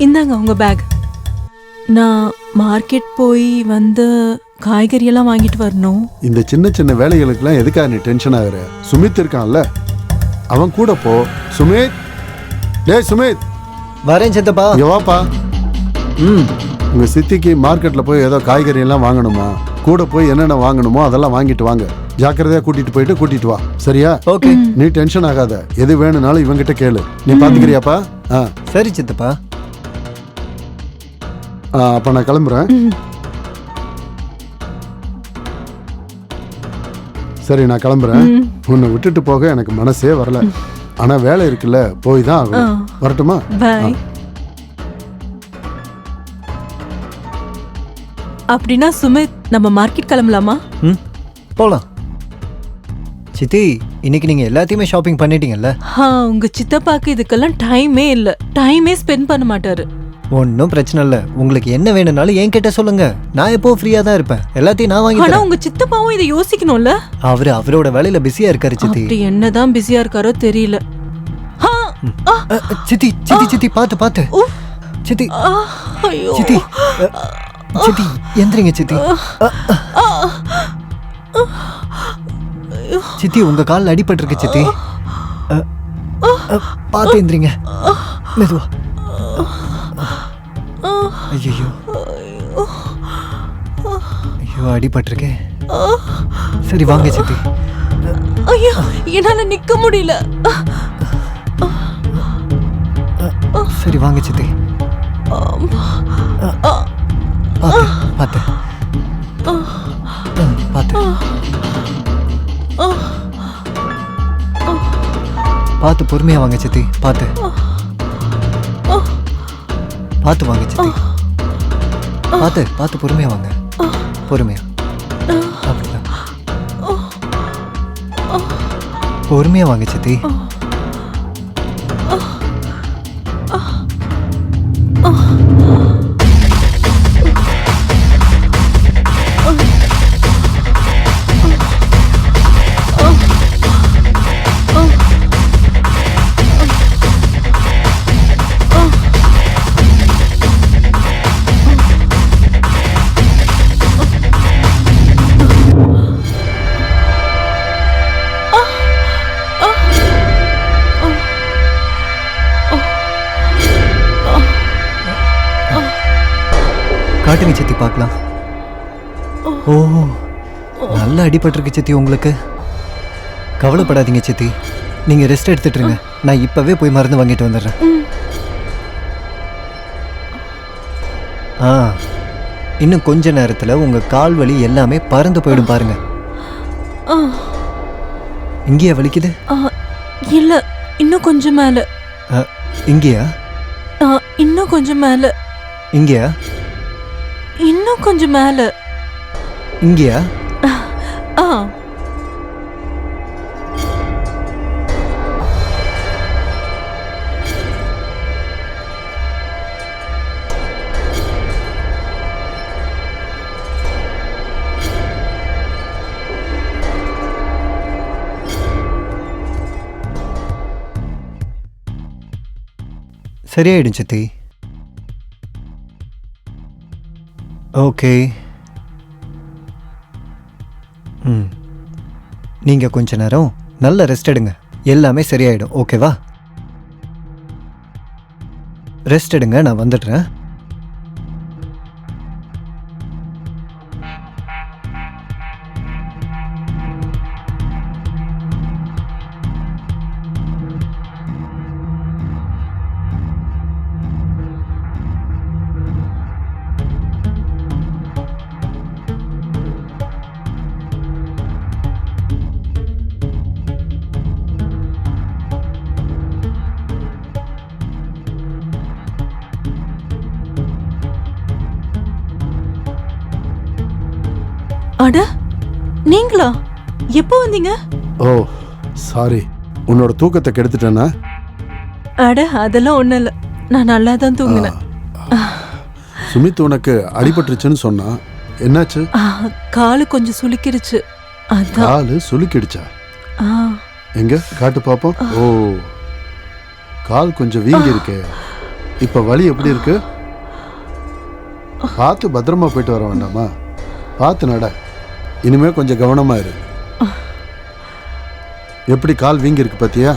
இந்தாங்க உங்க பேக். நான் மார்க்கெட் போய் வந்து காய்கறியெல்லாம் வாங்கிட்டு வரணும். இந்த சின்ன சின்ன வேலைகளுக்கெல்லாம் எதுக்காக நீ டென்ஷன் ஆகுற? சுமித் இருக்கான்ல, அவன் கூட போ. சுமித், டேய் சுமித். வரேன் சித்தப்பா. இங்க வாப்பா. உங்க சித்திக்கு மார்க்கெட்ல போய் ஏதோ காய்கறி எல்லாம் வாங்கணுமா? கூட போய் என்னென்ன வாங்கணுமோ அதெல்லாம் வாங்கிட்டு வாங்க. ஜாக்கிரதையா கூட்டிட்டு வா, சரியா? ஓகே. நீ டென்ஷன் ஆகாத. எது வேணும்னாலும் இவங்கிட்ட கேளு. நீ பாத்துக்கிறியாப்பா? சரி சித்தப்பா. அப்ப நான் கிளம்புறேன். சரி, நான் கிளம்புறேன். உன்னை விட்டுட்டு போக எனக்கு மனசே வரல. ஆனா வேலை இருக்குல்ல, போய் தான் ஆகணும். வரட்டுமா? பாய். அப்படின்னா சுமித், நம்ம மார்க்கெட் கிளம்பலாமா? போலாம். சித்தி, இன்னைக்கு நீங்க எல்லாத்தையுமே ஷாப்பிங் பண்ணிட்டீங்கல்ல? உங்க சித்தப்பாக்கு இதுக்கெல்லாம் டைமே இல்ல. டைமே ஸ்பெண்ட் பண்ண மாட்டாரு. ஒன்னும் பிரச்சனை இல்ல. உங்களுக்கு என்ன வேணும்னாலும் என்கிட்ட சொல்லுங்க. நான் எப்போ ஃப்ரீயா தான் இருப்பேன். எல்லாத்தையும் நான் வாங்கி. ஆனா உங்க சித்தப்பாவும் இதை யோசிக்கணும்ல. அவரோட வேலையில பிஸியா இருக்காரு சித்தி. அப்படி என்னதான் பிஸியா இருக்காரோ தெரியல. சித்தி சித்தி சித்தி பாத்து பாத்து. சித்தி சித்தி சித்தி எந்திரிங்க சித்தி. சித்தி, உங்க காலில் அடிபட்டிருக்கு சித்தி. பார்த்து எந்திரிங்க, மெதுவா. ஐயோ ஐயோ, அடிபட்டிருக்கே. சரி வாங்க சித்தி. ஐயோ, என்னால நிக்க முடியல. சரி வாங்க சித்தி. பார்த்து பார்த்து பார்த்து பொறுமையா வாங்க சித்தி. பார்த்து பார்த்து வாங்க சித்தி. பார்த்து பார்த்து பொறுமையா வாங்க. பொறுமையா. அப்படிதான். பொறுமையா வாங்க சித்தி. காட்டுங்க சித்தி பார்க்கலாம். ஓ, நல்லா அடிபட்டிருக்கு சித்தி உங்களுக்கு. கவலைப்படாதீங்க சித்தி. நீங்க ரெஸ்ட் எடுத்துட்டுருங்க. நான் இப்பவே போய் மருந்து வாங்கிட்டு வந்துடுறேன். இன்னும் கொஞ்ச நேரத்துல உங்க கால் வலி எல்லாமே பறந்து போயிடும் பாருங்க. இங்கேயா வலிக்குது? இல்ல, இன்னும் கொஞ்சம் மேல. இங்கேயா? இன்னும் கொஞ்சம் மேல. இங்கேயா? இன்னும் கொஞ்சம் மேல. இங்கேயா? சரியாயிடும் சித்தி. ஓகே. நீங்கள் கொஞ்ச நேரம் நல்ல ரெஸ்ட் எடுங்க. எல்லாமே சரியாயிடும். ஓகேவா? ரெஸ்ட் எடுங்க, நான் வந்துடுறேன். அட, நீங்களா? எப்போ வந்தீங்க? ஓ சாரி, உன்னோட தூக்கத்தை கெடுத்துட்டேனா? அட அதெல்லாம் ஒண்ணும் இல்ல, நான் நல்லா தான் தூங்கினேன். சுமித் உனக்கு அடிபட்டுருச்சுன்னு சொன்னா, என்னாச்சு? காலு கொஞ்சம் சுளுக்கிடுச்சு. அதான். காலு சுளுக்கிடுச்சா? எங்க காட்டு பாப்போம். ஓ, கால் கொஞ்சம் வீங்கி இருக்கே. இப்போ வலி எப்படி இருக்கு? பார்த்து பத்திரமா போயிட்டு வர வேண்டாமா? பார்த்து நட. இனிமே கொஞ்சம் கவனமா இரு. எப்படி கால் வீங்கி இருக்கு பாத்தியா?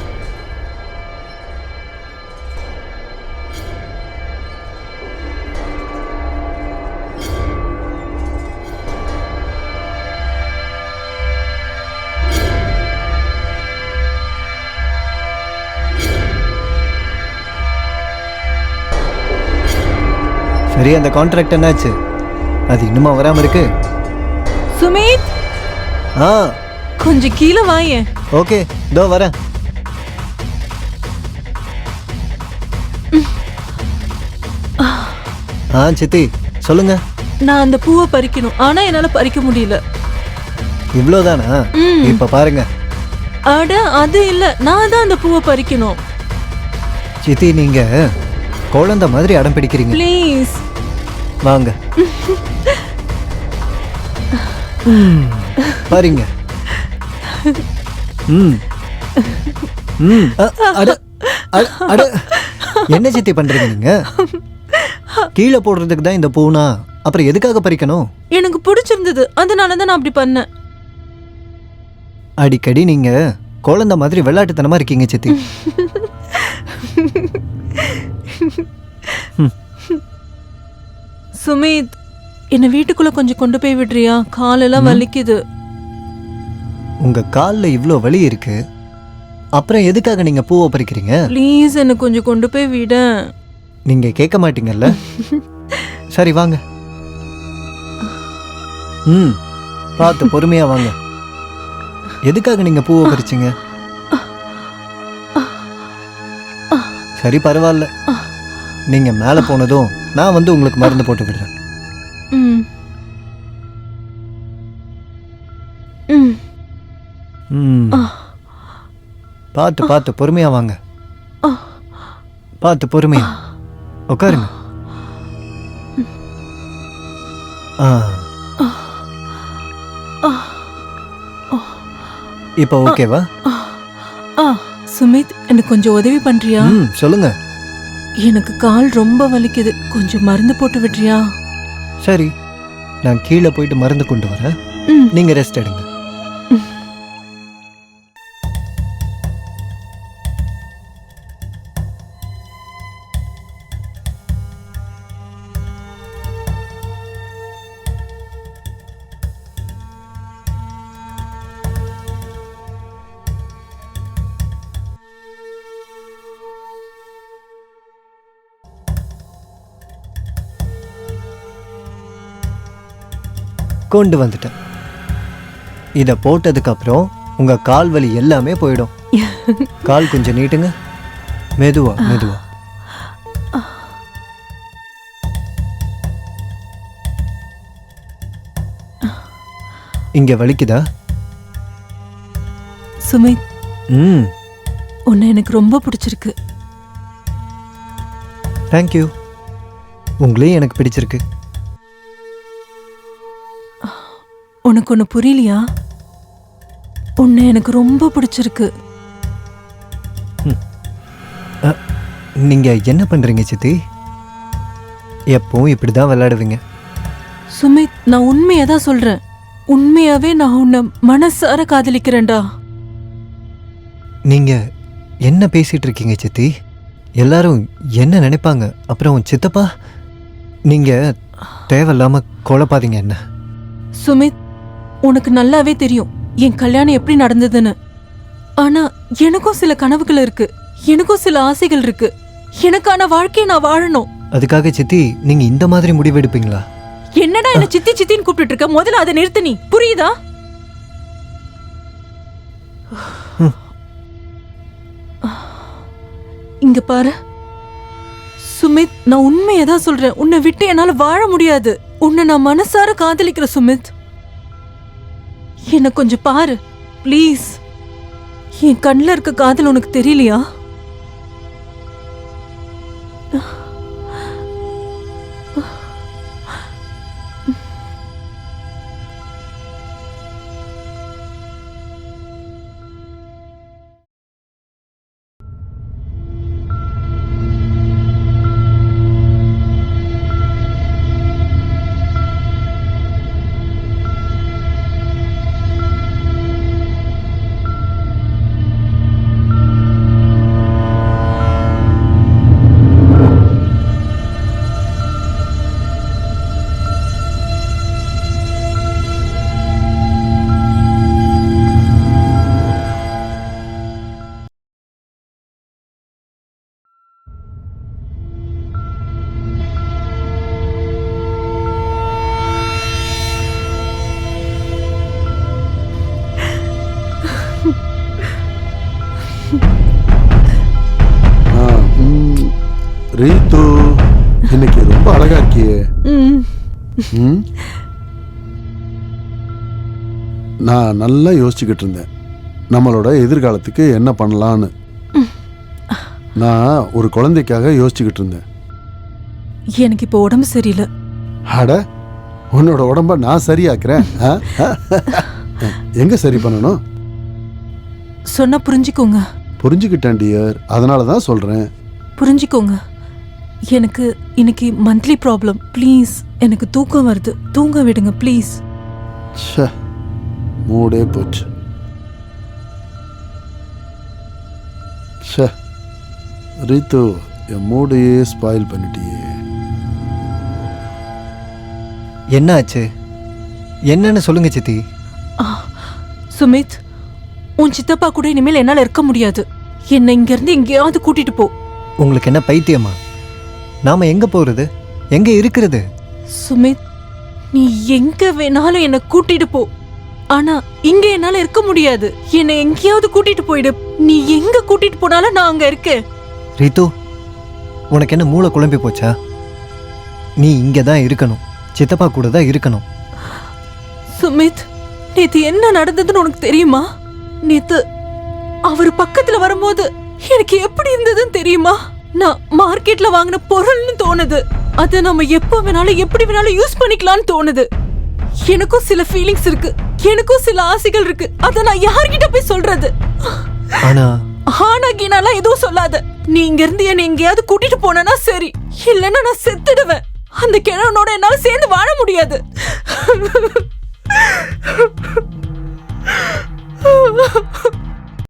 சரி, அந்த கான்ட்ராக்ட் என்னாச்சு? அது இன்னுமா வராம இருக்கு? சுமித், ஆ கொஞ்சம் கீழே வாயேன். ஓகே, இதோ வரேன். ஆ சித்தி சொல்லுங்க. நான் அந்த பூவை பறிக்கணும், ஆனா என்னால பறிக்க முடியல. இவ்வளோதானா? இப்ப பாருங்க அட அது இல்ல, நான் தான் அந்த பூவை பறிக்கணும். சித்தி, நீங்க குழந்தை மாதிரி அடம் பிடிக்கிறீங்க. ப்ளீஸ் வாங்க. பாருங்க. அட அட அட, என்ன சித்தி பண்றீங்க நீங்க? கீழே போடுறதுக்கு தான் இந்த பூனா, அப்புறம் எதுக்காக பறிக்கணும்? எனக்கு பிடிச்சிருந்தது, அதனால தான் நான் அப்படி பண்ணேன். அடிக்கடி நீங்க குழந்தை மாதிரி விளையாட்டுத்தனமா இருக்கீங்க சித்தி. சுமித், என்ன வீட்டுக்குள்ள கொஞ்சம் கொண்டு போய் விடுறியா? காலெல்லாம் வலிக்குது. உங்க கால்ல இவ்ளோ வலி இருக்கு, அப்புறம் எதுக்காக நீங்க பூவை பறிக்கிறீங்க? ப்ளீஸ் என்ன கொஞ்சம் கொண்டு போய் விட. நீங்க கேட்க மாட்டீங்கல்ல? சரி வாங்க. பார்த்து பொறுமையா வாங்க. எதுக்காக நீங்க பூவை பறிச்சீங்க? சரி பரவாயில்ல, நீங்க மேல போனதும் நான் வந்து உங்களுக்கு மருந்து போட்டு விடுறேன். ம் ம் பார்த்து பார்த்து பொறுமையா வாங்க. பார்த்து பொறுமையா உட்காருங்க. இப்போ ஓகேவா? சுமித், எனக்கு கொஞ்சம் உதவி பண்றியா? சொல்லுங்க. எனக்கு கால் ரொம்ப வலிக்குது, கொஞ்சம் மருந்து போட்டு விடுறியா? சரி, நான் கீழே போயிட்டு மருந்து கொண்டு வரேன். நீங்க ரெஸ்ட் எடுங்க. கொண்டு வந்துட்டேன். இதை போட்டதுக்கு அப்புறம் உங்க கால் வலி எல்லாமே போயிடும். கால் கொஞ்சம் நீட்டுங்க. மெதுவா மெதுவா. இங்க வலிக்குதா? சுமித், ம் உன்னை எனக்கு ரொம்ப பிடிச்சிருக்கு. தேங்க்யூ. உங்களையும் எனக்கு பிடிச்சிருக்கு. உனக்கு ஒன்று புரியலையா? உன்னை எனக்கு ரொம்ப பிடிச்சிருக்கு. நீங்க என்ன பண்றீங்க சித்தி? எப்பவும் இப்படிதான் விளையாடுவீங்க. சுமித், நான் உண்மையா தான் சொல்றேன். உண்மையாவே நான் உன்னை மனசார காதலிக்கிறேன்டா. நீங்க என்ன பேசிட்டு இருக்கீங்க சித்தி? எல்லாரும் என்ன நினைப்பாங்க? அப்புறம் சித்தப்பா, நீங்க தேவையில்லாம குழப்பாதீங்க என்ன. சுமித், உனக்கு நல்லாவே தெரியும் என் கல்யாணம் எப்படி நடந்ததுன்னு. ஆனா எனக்கும் சில கனவுகள் இருக்கு, எனக்கும் சில ஆசைகள் இருக்கு. எனக்கான வாழ்க்கையை நான் வாழணும். அதுக்காக சித்தி நீங்க இந்த மாதிரி முடிவெடுப்பீங்களா? என்னடா என்ன சித்தி சித்தின்னு கூப்பிட்டு இருக்க? முதல்ல அதை நிறுத்து. நீ புரியுதா? இங்க பாரு சுமித், நான் உண்மையை தான் சொல்றேன். உன்னை விட்டு என்னால வாழ முடியாது. உன்னை நான் மனசார காதலிக்கிற சுமித். என்ன கொஞ்சம் பாரு ப்ளீஸ். என் கண்ணில் இருக்க காதல் உனக்கு தெரியலையா? ரீத்து இன்னைக்கு ரொம்ப அழகா இருக்கியே. ம். ம்? நான் நல்லா யோசிச்சுக்கிட்டு இருந்தேன் நம்மளோட எதிர்காலத்துக்கு என்ன பண்ணலான்னு. நான் ஒரு குழந்தைக்காக யோசிச்சுக்கிட்டு இருந்தேன். எனக்கு இப்போ உடம்பு சரியில்லை. அட, உன்னோட உடம்ப நான் சரியாக்குறேன். ஆ? எங்க சரி பண்ணணும்? சொன்னா புரிஞ்சுக்கோங்க. புரிஞ்சுக்கிட்டேன் டியர், அதனால தான் சொல்றேன். புரிஞ்சுக்கோங்க. எனக்கு இன்னைக்கு மந்த்லி ப்ராப்ளம். ப்ளீஸ், எனக்கு தூக்கம் வருது. தூங்க விடுங்க ப்ளீஸ். ச்சே, மூடே போச்சு. ச்சே ரீத்து, என் மூடையே ஸ்பாயில் பண்ணிட்டியே. என்ன ஆச்சு? என்னன்னு சொல்லுங்க சித்தி. சுமித், உன் சித்தப்பா கூட இனிமேல் என்னால இருக்க முடியாது. என்னை இங்க இருந்து எங்கேயாவது கூட்டிட்டு போ. உங்களுக்கு என்ன பைத்தியமா? நாம எங்க போறது, எங்க இருக்கிறது? சுமித், நீ எங்க வேணாலும் என்னை கூட்டிட்டு போ. ஆனா இங்க என்னால இருக்க முடியாது. என்னை எங்கேயாவது கூட்டிட்டு போயிடு. நீ எங்க கூட்டிட்டு போனாலும் நான் அங்க இருக்கேன். ரீத்து, உனக்கு என்ன மூளை குழம்பி போச்சா? நீ இங்க தான் இருக்கணும், சித்தப்பா கூட தான் இருக்கணும். சுமித், நேத்து என்ன நடந்ததுன்னு உனக்கு தெரியுமா? நேத்து அவர் பக்கத்துல வரும்போது எனக்கு எப்படி இருந்ததுன்னு தெரியுமா? நான் மார்க்கெட்ல வாங்கின பொருள்னு தோணுது. அதை நம்ம எப்ப வேணாலும் எப்படி வேணாலும் யூஸ் பண்ணிக்கலாம்னு தோணுது. எனக்கும் சில ஃபீலிங்ஸ் இருக்கு, எனக்கும் சில ஆசைகள் இருக்கு. அதை நான் யார்கிட்ட போய் சொல்றது? ஆனா கீனாலாம் எதுவும் சொல்லாத. நீ இங்க இருந்து என்ன எங்கேயாவது கூட்டிட்டு போனா சரி, இல்லைன்னா நான் செத்துடுவேன். அந்த கிழவனோட என்னால சேர்ந்து வாழ முடியாது.